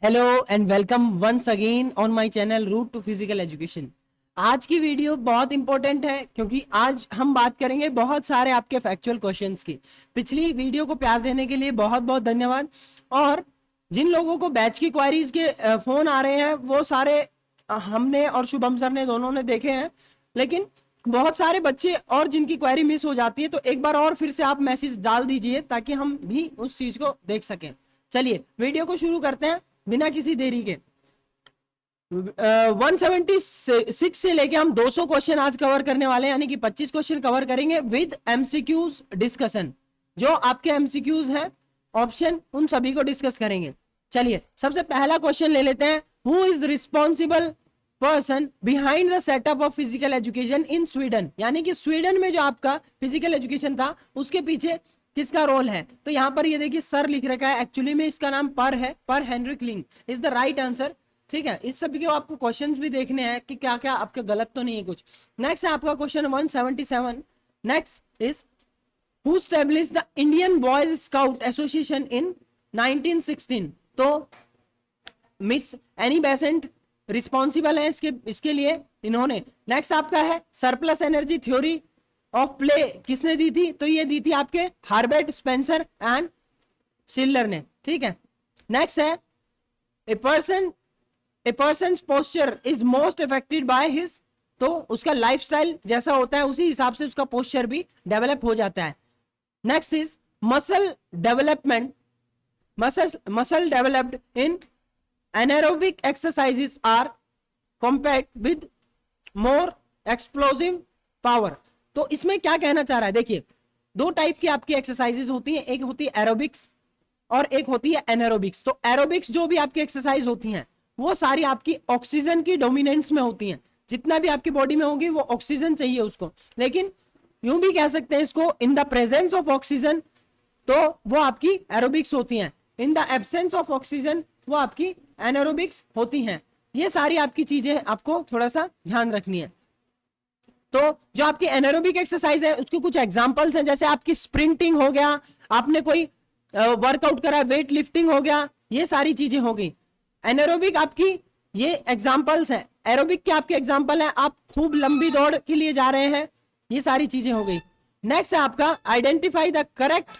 Hello and welcome once again on my channel route to physical education. आज की video बहुत important है क्योंकि आज हम बात करेंगे बहुत सारे आपके फैक्चुअल क्वेश्चंस की। पिछली वीडियो को प्यार देने के लिए बहुत बहुत धन्यवाद। और जिन लोगों को बैच की क्वारीज के फोन आ रहे हैं वो सारे हमने और शुभम सर ने दोनों ने देखे हैं, लेकिन बहुत सारे बच्चे और जिनकी क्वेरी मिस हो जाती है तो एक बार और फिर से आप मैसेज डाल दीजिए ताकि हम भी उस चीज को देख सकें। चलिए वीडियो को शुरू करते हैं बिना किसी देरी के। 176 से लेके हम 200 क्वेश्चन आज कवर करने वाले हैं, यानी कि 25 क्वेश्चन कवर करेंगे विद एमसीक्यूज डिस्कशन। जो आपके एमसीक्यूज हैं ऑप्शन उन सभी को डिस्कस करेंगे। चलिए सबसे पहला क्वेश्चन ले लेते हैं। Who is responsible person behind the setup of physical education in Sweden, यानी कि स्वीडन में जो आपका फिजिकल एजुकेशन था उसके पीछे किसका रोल है। तो यहां पर ये देखिए सर लिख रखा है, एक्चुअली में इसका नाम पर है, पर हेनरिक लिंग इज द राइट आंसर। ठीक है, इस सब के आपको क्वेश्चंस भी देखने हैं कि क्या क्या आपके गलत तो नहीं है कुछ। नेक्स्ट है आपका question 177। Next is who established the Indian boys scout association in 1916। तो मिस एनी बेसेंट रिस्पॉन्सिबल है इसके लिए इन्होंने। नेक्स्ट आपका है surplus energy theory of play किसने दी थी, तो ये दी थी आपके हार्बर्ट स्पेंसर एंड शिल्लर ने। ठीक है, नेक्स्ट है a person posture is most affected by his, तो उसका लाइफस्टाइल जैसा होता है उसी हिसाब से उसका पोस्चर भी डेवलप हो जाता है। Next is muscle development, muscle developed in anaerobic exercises are compared with more explosive power. तो इसमें क्या कहना चाह रहा है, देखिए दो टाइप की आपकी एक्सरसाइजेस होती हैं, एक होती है एरोबिक्स और एक होती है एनारोबिक्स। तो एरोबिक्स जो भी आपकी एक्सरसाइज होती हैं वो सारी आपकी ऑक्सीजन की डोमिनेंस में होती हैं, जितना भी आपकी बॉडी में होगी वो ऑक्सीजन चाहिए उसको। लेकिन यूं भी कह सकते हैं इसको in the presence of oxygen तो वो आपकी एरोबिक्स होती हैं, in the absence of oxygen वो आपकी एनारोबिक्स होती हैं। ये सारी आपकी चीजें आपको थोड़ा सा ध्यान रखनी है। तो जो आपकी एनारोबिक एक्सरसाइज है उसके कुछ एग्जांपल्स हैं, जैसे आपकी स्प्रिंटिंग हो गया, आपने कोई वर्कआउट करा, वेट लिफ्टिंग हो गया, ये सारी चीजें हो गई। एनारोबिक आपकी ये एग्जांपल्स हैं। एरोबिक के आपके एग्जांपल है आप खूब लंबी दौड़ के लिए जा रहे हैं, ये सारी चीजें हो गई। नेक्स्ट है आपका identify the correct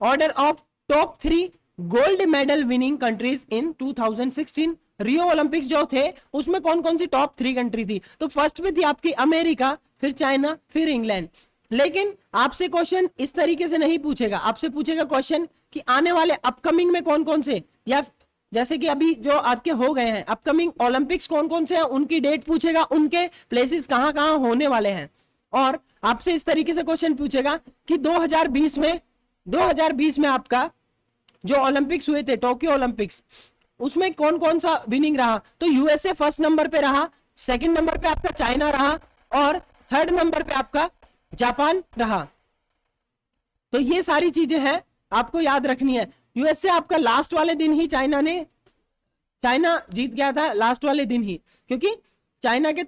order of top 3 gold medal winning countries in 2016। Rio Olympics जो थे उसमें कौन कौन सी टॉप 3 कंट्री थी, तो फर्स्ट में थी आपकी अमेरिका, फिर चाइना, फिर इंग्लैंड। लेकिन आपसे क्वेश्चन इस तरीके से नहीं पूछेगा, आपसे पूछेगा क्वेश्चन कि आने वाले अपकमिंग में कौन कौन से, या जैसे कि अभी जो आपके हो गए हैं अपकमिंग ओलंपिक्स कौन कौन से हैं उनकी डेट पूछेगा, उनके प्लेसेस कहां कहां होने वाले हैं। और आपसे इस तरीके से क्वेश्चन पूछेगा कि 2020 में आपका जो ओलंपिक्स हुए थे टोक्यो ओलंपिक्स, उसमें कौन कौन सा विनिंग रहा, तो यूएसए फर्स्ट नंबर पे रहा, सेकंड नंबर पे आपका चाइना रहा और थर्ड नंबर पे आपका जापान रहा। तो ये सारी चीजें हैं आपको याद रखनी है। यूएसए आपका लास्ट वाले दिन ही चाइना जीत गया था, लास्ट वाले दिन ही, क्योंकि चाइना के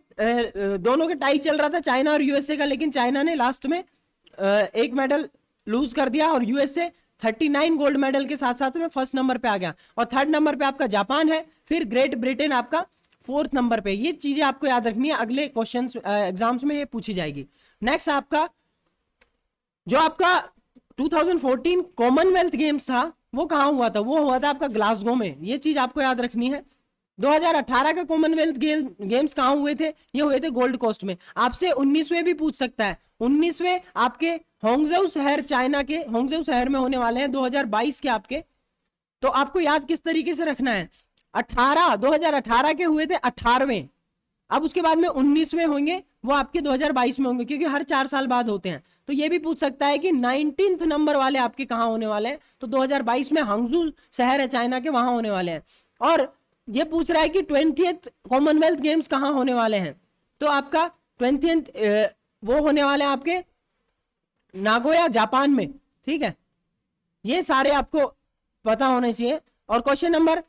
दोनों के टाई चल रहा था, चाइना और यूएसए का, लेकिन चाइना ने लास्ट में एक मेडल लूज कर दिया और यूएसए 39 गोल्ड मेडल के साथ साथ में फर्स्ट नंबर पे आ गया। और थर्ड नंबर पे आपका जापान है, फिर ग्रेट ब्रिटेन आपका फोर्थ नंबर पे। ये चीजें आपको याद रखनी है, अगले क्वेश्चन एग्जाम्स में ये पूछी जाएगी। नेक्स्ट आपका जो आपका 2014 कॉमनवेल्थ गेम्स था वो कहां हुआ था, वो हुआ था आपका ग्लासगो में, ये चीज आपको याद रखनी है। 2018 का कॉमनवेल्थ गेम्स कहां हुए थे, ये हुए थे गोल्ड कोस्ट में। आपसे 19वें भी पूछ सकता है, 19वें आपके होंगजो शहर, चाइना के होंगजो शहर में होने वाले हैं 2022 के आपके। तो आपको याद किस तरीके से रखना है, 2018 के हुए थे 18वें, अब उसके बाद में 19वें होंगे वो आपके 2022 में होंगे, क्योंकि हर 4 साल बाद होते हैं। तो ये भी पूछ सकता है कि 19th नंबर वाले आपके कहां होने वाले हैं, तो 2022 में हांगजू शहर है चाइना के, वहां होने वाले हैं। और ये पूछ रहा है कि 20th कॉमनवेल्थ गेम्स कहां होने वाले हैं, तो आपका 20th वो होने वाले हैं आपके नागोया जापान में। ठीक है, ये सारे आपको पता होने चाहिए। और question number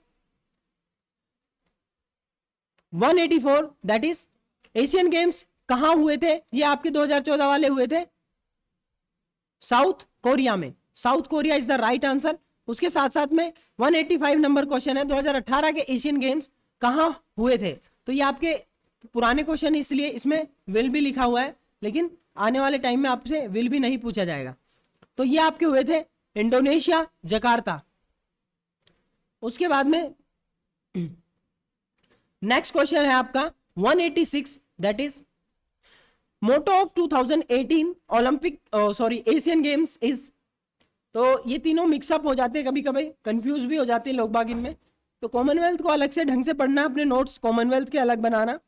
184 that is Asian games कहां हुए थे, ये आपके 2014 वाले हुए थे साउथ कोरिया में। South Korea is the right answer. उसके साथ साथ में 185 नंबर क्वेश्चन है, 2018 के एशियन गेम्स कहाँ हुए थे। तो ये आपके पुराने क्वेश्चन इसलिए इसमें विल भी लिखा हुआ है, लेकिन आने वाले टाइम में आपसे विल भी नहीं पूछा जाएगा। तो ये आपके हुए थे इंडोनेशिया, जकार्ता। उसके बाद में नेक्स्ट क्वेश्चन है आपका 186, that is motto of 2018 Olympic Asian games is. तो ये तीनों मिक्सअप हो जाते हैं, कभी कभी कंफ्यूज भी हो जाते हैं लोग बाग इनमें। तो कॉमनवेल्थ को अलग से ढंग से पढ़ना, अपने नोट्स कॉमनवेल्थ के अलग बनाना,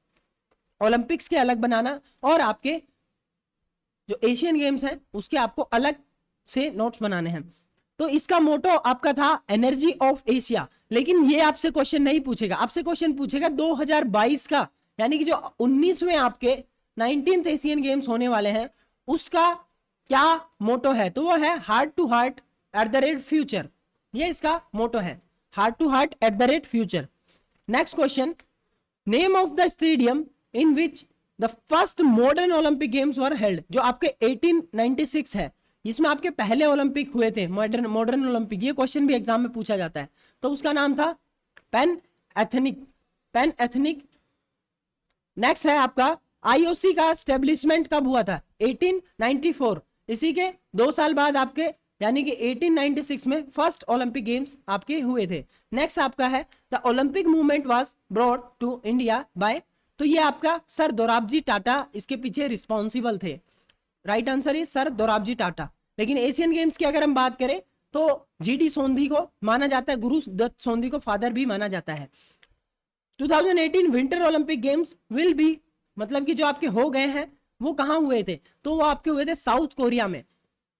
ओलंपिक्स के अलग बनाना, और आपके जो एशियन गेम्स हैं उसके आपको अलग से नोट्स बनाने हैं। तो इसका मोटो आपका था एनर्जी ऑफ एशिया, लेकिन ये आपसे क्वेश्चन नहीं पूछेगा, आपसे क्वेश्चन पूछेगा 2022 का, यानी कि जो 19वें आपके 19th एशियन गेम्स होने वाले हैं उसका क्या मोटो है। तो वो है heart to heart at the rate future, ये इसका मोटो है, heart to heart at the rate future. Next question, name of the stadium in which the first modern Olympic games were held. जो आपके 1896 है, इसमें आपके पहले ओलंपिक हुए थे, मॉडर्न ओलंपिक, ये क्वेश्चन भी एग्जाम में पूछा जाता है। तो उसका नाम था पैन एथनिक। नेक्स्ट है आपका आईओसी का स्टेब्लिशमेंट कब हुआ था, 1894। इसी के 2 साल बाद आपके यानी कि 1896 में फर्स्ट ओलंपिक गेम्स आपके हुए थे। नेक्स्ट आपका है the Olympic movement was brought to India by. तो ये आपका सर दोराबजी टाटा इसके पीछे रिस्पॉन्सिबल थे। राइट आंसर है सर दोराबजी टाटा। लेकिन एशियन गेम्स की अगर हम बात करें तो जीडी सोंधी को माना जाता है, गुरु दत्त सोंधी को फादर भी माना जाता है। 2018 winter Olympic games will be, मतलब कि जो आपके हो गए हैं वो कहां हुए थे, तो वो आपके हुए थे साउथ कोरिया में।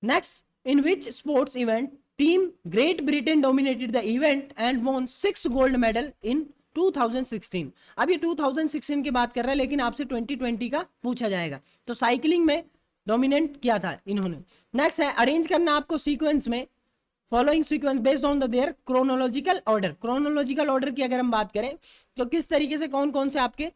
Next, in which sports event team Great Britain dominated the event and won 6 gold medal in 2016। अब ये 2016 की बात कर रहा है, लेकिन आपसे 2020 का पूछा जाएगा। तो साइकिलिंग में डोमिनेट किया था इन्होंने। नेक्स्ट है अरेंज करना आपको सीक्वेंस में, following sequence based on the their chronological order. Chronological order की अगर हम बात करें तो किस तरीके से कौन कौन से आपके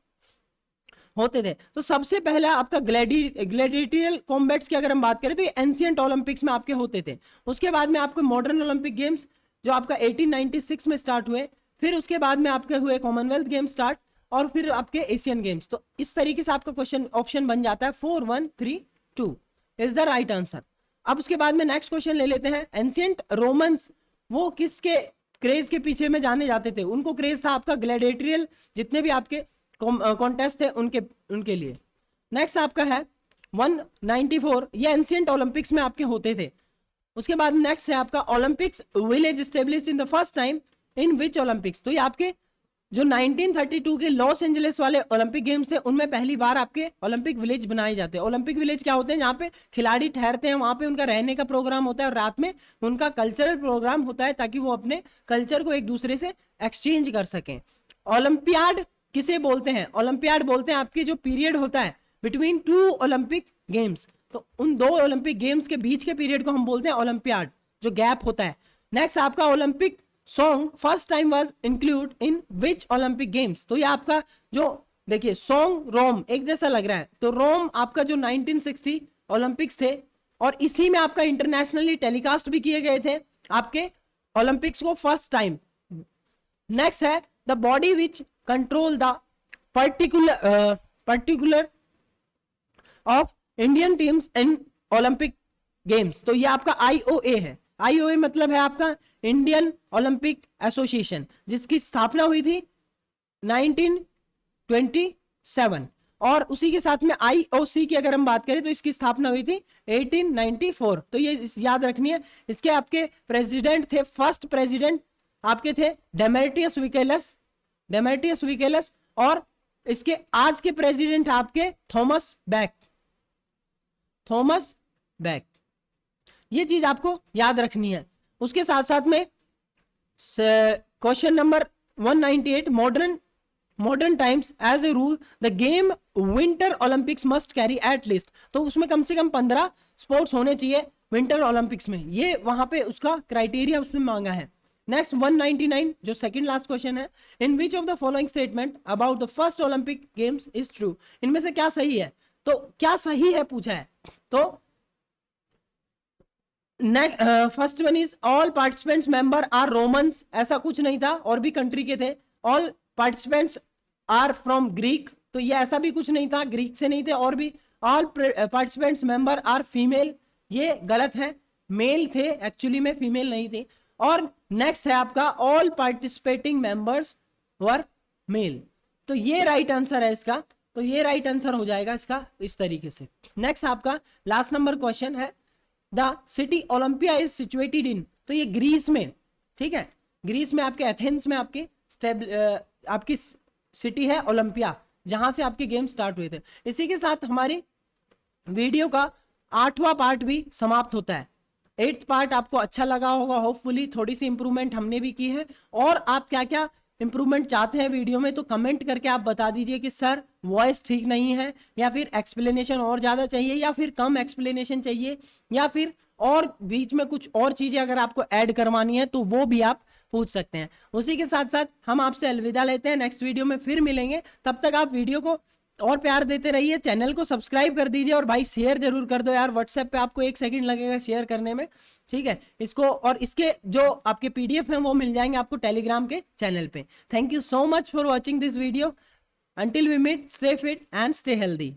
होते थे। तो सबसे पहला आपका ग्लैडिएटोरियल कॉम्बैट्स की अगर हम बात करें तो ये एंशिएंट ओलंपिक्स में आपके होते थे। उसके बाद में आपके मॉडर्न ओलंपिक गेम्स जो आपका 1896 में स्टार्ट हुए, फिर उसके बाद में आपके हुए कॉमनवेल्थ गेम्स स्टार्ट, और फिर आपके एशियन गेम्स। तो इस तरीके से आपका क्वेश्चन ऑप्शन बन जाता है 4132 इज द राइट आंसर। अब उसके बाद में नेक्स्ट क्वेश्चन ले लेते हैं। एंशिएंट रोमन्स वो किसके क्रेज के पीछे में जाने जाते थे, उनको क्रेज था आपका ग्लैडिएटोरियल जितने भी आपके कॉन्टेस्ट थे उनके लिए। नेक्स्ट आपका है 194, ये एंशिएंट ओलंपिक्स में आपके होते थे। उसके बाद नेक्स्ट है आपका Olympics village establish in the first time in which Olympics. तो ये आपके जो 1932 के लॉस एंजलिस वाले ओलंपिक गेम्स थे उनमें पहली बार आपके ओलंपिक विलेज बनाए जाते हैं। ओलंपिक विलेज क्या होते हैं, जहाँ पे खिलाड़ी ठहरते हैं, वहां पे उनका रहने का प्रोग्राम होता है और रात में उनका कल्चरल प्रोग्राम होता है ताकि वो अपने कल्चर को एक दूसरे से एक्सचेंज कर सकें। ओलंपियाड किसे बोलते हैं, ओलंपियाड बोलते हैं आपकी जो पीरियड होता है बिटवीन 2 ओलंपिक गेम्स। तो उन 2 ओलंपिक गेम्स के बीच के पीरियड को हम बोलते हैं ओलंपियाड, जो गैप होता है। नेक्स्ट आपका Olympic song first time was include in which Olympic games. तो ये आपका जो देखिए सॉन्ग रोम एक जैसा लग रहा है, तो रोम आपका जो 1960 ओलंपिक्स थे और इसी में आपका इंटरनेशनली टेलीकास्ट भी किए गए थे आपके ओलंपिक्स को फर्स्ट टाइम। नेक्स्ट है the body which control the particular of Indian teams in Olympic games. तो ये आपका आईओए है। आईओए मतलब है आपका इंडियन ओलंपिक एसोसिएशन, जिसकी स्थापना हुई थी 1927, और उसी के साथ में आईओसी की अगर हम बात करें तो इसकी स्थापना हुई थी 1894। तो ये याद रखनी है। इसके आपके प्रेसिडेंट थे, फर्स्ट प्रेसिडेंट आपके थे डेमेट्रियस विकेलस, और इसके आज के प्रेसिडेंट आपके थॉमस बैक। ये चीज आपको याद रखनी है। उसके साथ साथ में question number 198, modern times as a rule the game winter Olympics must carry at least. तो उसमें कम से कम 15 स्पोर्ट्स होने चाहिए विंटर ओलंपिक्स में, ये वहां पे उसका क्राइटेरिया उसमें मांगा है। नेक्स्ट 199 जो सेकंड लास्ट क्वेश्चन है, in which of the following statement about the first Olympic games is true. इनमें से क्या सही है, तो क्या सही है पूछा है। तो first one is all participants member are Romans, ऐसा कुछ नहीं था, और भी कंट्री के थे। All participants are from Greek, तो ये ऐसा भी कुछ नहीं था, ग्रीक से नहीं थे। और भी all participants member are female, ये गलत है, मेल थे एक्चुअली में, फीमेल नहीं थी। और नेक्स्ट है आपका all participating members were male, तो ये राइट आंसर है इसका, तो ये राइट आंसर हो जाएगा इसका इस तरीके से। नेक्स्ट आपका लास्ट नंबर क्वेश्चन है, the city Olympia is situated in, तो ये ग्रीस में, ठीक है, ग्रीस में आपके एथेंस में आपकी सिटी है ओलंपिया, जहां से आपके गेम स्टार्ट हुए थे। इसी के साथ हमारी वीडियो का 8वां पार्ट भी समाप्त होता है। 8th पार्ट आपको अच्छा लगा होगा, होपफुली थोड़ी सी इंप्रूवमेंट हमने भी की है। और आप क्या क्या इंप्रूवमेंट चाहते हैं वीडियो में, तो कमेंट करके आप बता दीजिए कि सर वॉइस ठीक नहीं है, या फिर एक्सप्लेनेशन और ज़्यादा चाहिए, या फिर कम एक्सप्लेनेशन चाहिए, या फिर और बीच में कुछ और चीज़ें अगर आपको ऐड करवानी है तो वो भी आप पूछ सकते हैं। उसी के साथ साथ हम आपसे अलविदा लेते हैं, नेक्स्ट वीडियो में फिर मिलेंगे। तब तक आप वीडियो को और प्यार देते रहिए, चैनल को सब्सक्राइब कर दीजिए, और भाई शेयर जरूर कर दो यार, व्हाट्सएप पे आपको 1 सेकंड लगेगा शेयर करने में, ठीक है इसको। और इसके जो आपके पीडीएफ हैं वो मिल जाएंगे आपको टेलीग्राम के चैनल पे। Thank you so much for watching this video, until we meet, stay fit and stay healthy.